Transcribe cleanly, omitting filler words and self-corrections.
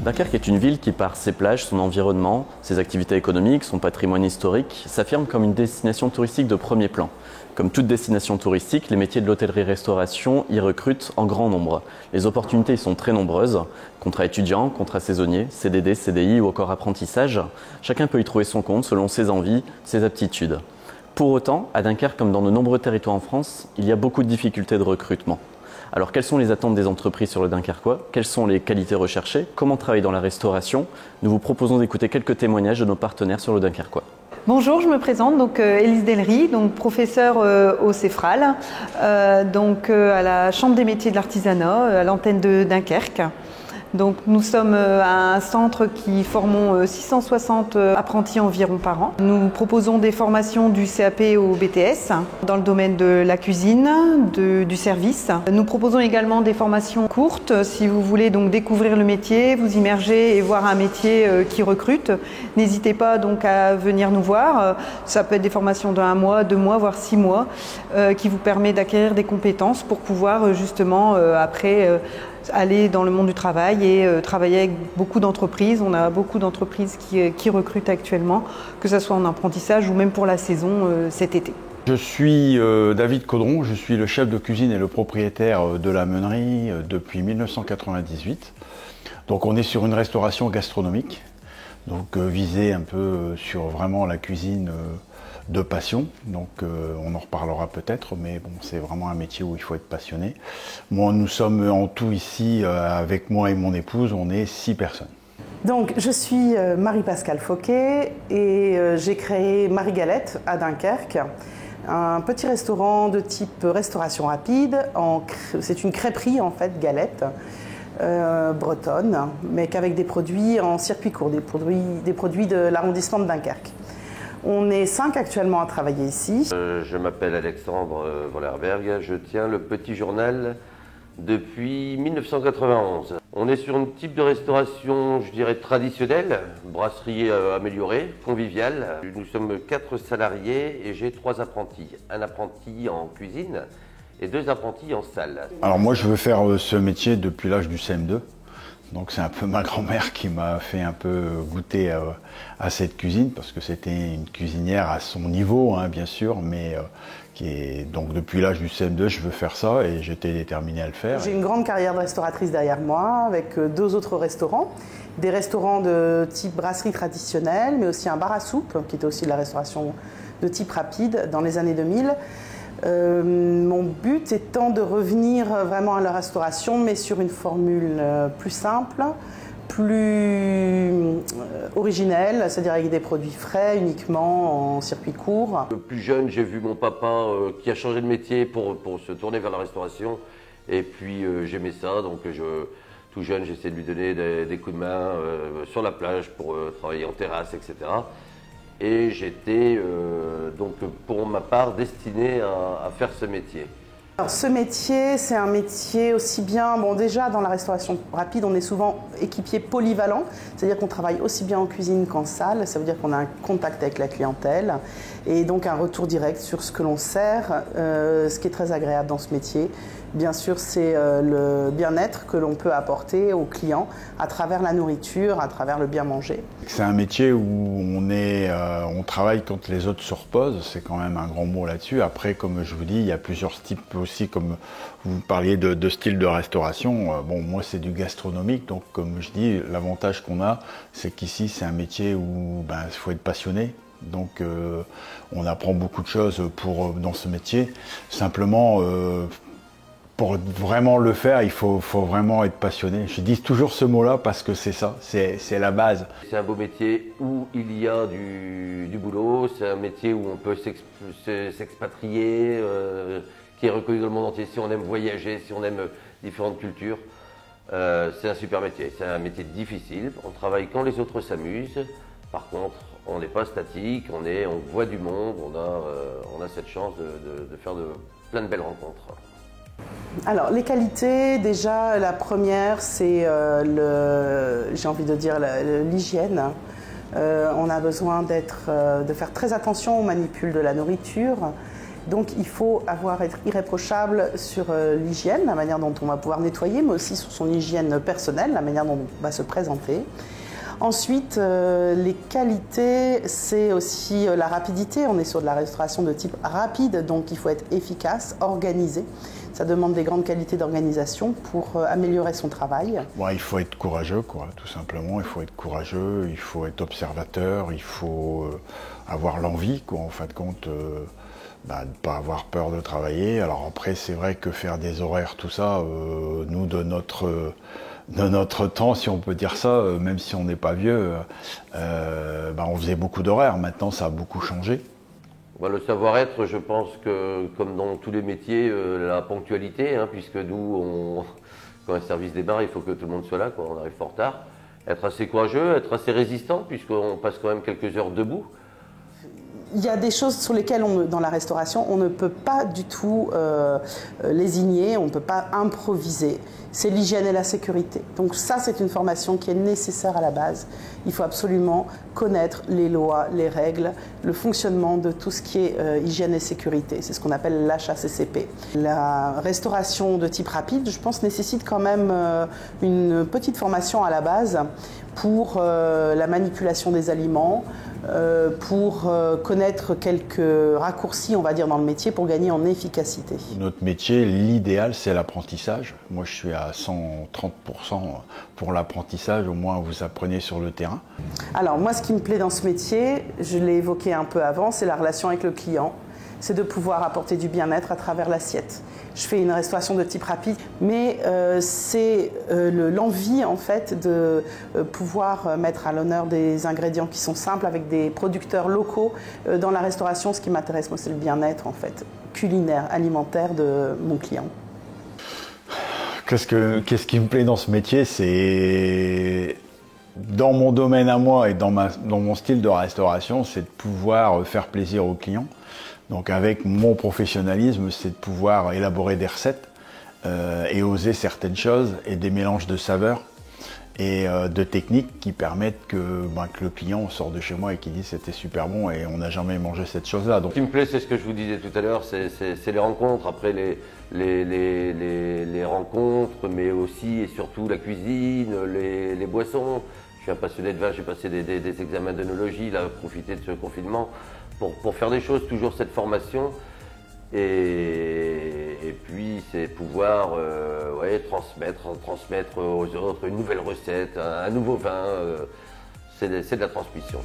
Dunkerque est une ville qui, par ses plages, son environnement, ses activités économiques, son patrimoine historique, s'affirme comme une destination touristique de premier plan. Comme toute destination touristique, les métiers de l'hôtellerie-restauration y recrutent en grand nombre. Les opportunités y sont très nombreuses. Contrats étudiants, contrats saisonniers, CDD, CDI ou encore apprentissage. Chacun peut y trouver son compte selon ses envies, ses aptitudes. Pour autant, à Dunkerque comme dans de nombreux territoires en France, il y a beaucoup de difficultés de recrutement. Alors, quelles sont les attentes des entreprises sur le Dunkerquois? Quelles sont les qualités recherchées? Comment travailler dans la restauration? Nous vous proposons d'écouter quelques témoignages de nos partenaires sur le Dunkerquois. Bonjour, je me présente, Élise Delry, professeure au CEFRAL, à la Chambre des métiers de l'artisanat, à l'antenne de Dunkerque. Nous sommes un centre qui formons 660 apprentis environ par an. Nous proposons des formations du CAP au BTS dans le domaine de la cuisine, du service. Nous proposons également des formations courtes si vous voulez découvrir le métier, vous immerger et voir un métier qui recrute. N'hésitez pas à venir nous voir. Ça peut être des formations d'1 mois, 2 mois, voire 6 mois qui vous permet d'acquérir des compétences pour pouvoir justement après aller dans le monde du travail et travailler avec beaucoup d'entreprises. On a beaucoup d'entreprises qui recrutent actuellement, que ce soit en apprentissage ou même pour la saison cet été. Je suis David Caudron, je suis le chef de cuisine et le propriétaire de la Meunerie depuis 1998. Donc on est sur une restauration gastronomique, visée un peu sur vraiment la cuisine de passion, on en reparlera peut-être, mais bon, c'est vraiment un métier où il faut être passionné. Moi, nous sommes en tout ici, avec moi et mon épouse, on est 6 personnes. Je suis Marie-Pascale Fauquet et j'ai créé Marie Galette à Dunkerque, un petit restaurant de type restauration rapide. C'est une crêperie en fait, galette, bretonne, mais qu'avec des produits en circuit court, des produits de l'arrondissement de Dunkerque. On est 5 actuellement à travailler ici. Je m'appelle Alexandre Vollerberg, je tiens le Petit Journal depuis 1991. On est sur un type de restauration, je dirais, traditionnelle, brasserie améliorée, conviviale. Nous sommes 4 salariés et j'ai 3 apprentis. Un apprenti en cuisine et 2 apprentis en salle. Alors moi, je veux faire ce métier depuis l'âge du CM2. Donc c'est un peu ma grand-mère qui m'a fait un peu goûter à cette cuisine, parce que c'était une cuisinière à son niveau, hein, bien sûr, mais donc depuis l'âge du CM2, je veux faire ça et j'étais déterminé à le faire. J'ai une grande carrière de restauratrice derrière moi, avec 2 autres restaurants. Des restaurants de type brasserie traditionnelle, mais aussi un bar à soupe, qui était aussi de la restauration de type rapide dans les années 2000. Mon but étant de revenir vraiment à la restauration, mais sur une formule plus simple, plus originelle, c'est-à-dire avec des produits frais uniquement en circuit court. Plus jeune, j'ai vu mon papa qui a changé de métier pour se tourner vers la restauration, et puis j'aimais ça, tout jeune j'essaie de lui donner des coups de main sur la plage pour travailler en terrasse, etc. Et j'étais pour ma part destiné à faire ce métier. Alors, ce métier, c'est un métier aussi bien, déjà dans la restauration rapide, on est souvent équipier polyvalent, c'est-à-dire qu'on travaille aussi bien en cuisine qu'en salle, ça veut dire qu'on a un contact avec la clientèle et donc un retour direct sur ce que l'on sert, ce qui est très agréable dans ce métier. Bien sûr, c'est le bien-être que l'on peut apporter aux clients à travers la nourriture, à travers le bien manger. C'est un métier où on travaille quand les autres se reposent, c'est quand même un grand mot là-dessus. Après, comme je vous dis, il y a plusieurs types aussi, comme vous parliez de style de restauration. Moi, c'est du gastronomique, donc comme je dis, l'avantage qu'on a, c'est qu'ici, c'est un métier où il faut être passionné. Donc, on apprend beaucoup de choses dans ce métier. Simplement, pour vraiment le faire, il faut vraiment être passionné. Je dis toujours ce mot-là parce que c'est ça, c'est la base. C'est un beau métier où il y a du boulot, c'est un métier où on peut s'expatrier, qui est reconnu dans le monde entier si on aime voyager, si on aime différentes cultures. C'est un super métier, c'est un métier difficile, on travaille quand les autres s'amusent. Par contre, on n'est pas statique, on voit du monde, on a cette chance de faire plein de belles rencontres. Alors, les qualités, déjà, la première, c'est j'ai envie de dire l'hygiène. On a besoin de faire très attention aux manipules de la nourriture Donc il faut être irréprochable sur l'hygiène, la manière dont on va pouvoir nettoyer, mais aussi sur son hygiène personnelle, la manière dont on va se présenter. Ensuite, les qualités, c'est aussi la rapidité. On est sur de la restauration de type rapide, donc il faut être efficace, organisé. Ça demande des grandes qualités d'organisation pour améliorer son travail. Bon, il faut être courageux, quoi, tout simplement. Il faut être courageux, il faut être observateur, il faut avoir l'envie, quoi, en fin de compte, de ne pas avoir peur de travailler. Alors après, c'est vrai que faire des horaires, tout ça, nous, de notre temps, si on peut dire ça, même si on n'est pas vieux, on faisait beaucoup d'horaires. Maintenant, ça a beaucoup changé. Le savoir-être, je pense que, comme dans tous les métiers, la ponctualité, puisque nous, quand un service démarre, il faut que tout le monde soit là, quoi, on arrive fort tard. Être assez courageux, être assez résistant, puisqu'on passe quand même quelques heures debout. Il y a des choses sur lesquelles, dans la restauration, on ne peut pas du tout lésigner, on ne peut pas improviser. C'est l'hygiène et la sécurité. Donc ça, c'est une formation qui est nécessaire à la base. Il faut absolument connaître les lois, les règles, le fonctionnement de tout ce qui est hygiène et sécurité. C'est ce qu'on appelle l'HACCP. La restauration de type rapide, je pense, nécessite quand même une petite formation à la base pour la manipulation des aliments, pour connaître quelques raccourcis, on va dire, dans le métier pour gagner en efficacité. Notre métier, l'idéal, c'est l'apprentissage. Moi, je suis à 130% pour l'apprentissage, au moins vous apprenez sur le terrain. Alors moi, ce qui me plaît dans ce métier, je l'ai évoqué un peu avant, c'est la relation avec le client. C'est de pouvoir apporter du bien-être à travers l'assiette. Je fais une restauration de type rapide, mais c'est l'envie en fait de pouvoir mettre à l'honneur des ingrédients qui sont simples avec des producteurs locaux. Dans la restauration, ce qui m'intéresse, moi, c'est le bien-être en fait, culinaire, alimentaire de mon client. Qu'est-ce qui me plaît dans ce métier, c'est dans mon domaine à moi et dans mon style de restauration, c'est de pouvoir faire plaisir aux clients. Donc avec mon professionnalisme, c'est de pouvoir élaborer des recettes et oser certaines choses et des mélanges de saveurs et de techniques qui permettent que le client sort de chez moi et qu'il dit c'était super bon et on n'a jamais mangé cette chose-là. Donc... Ce qui me plaît, c'est ce que je vous disais tout à l'heure, c'est les rencontres. Après les rencontres, mais aussi et surtout la cuisine, les boissons. Je suis un passionné de vin, j'ai passé des examens d'œnologie, là, profiter de ce confinement pour faire des choses, toujours cette formation. Et puis c'est pouvoir transmettre aux autres une nouvelle recette, un nouveau vin, c'est de la transmission.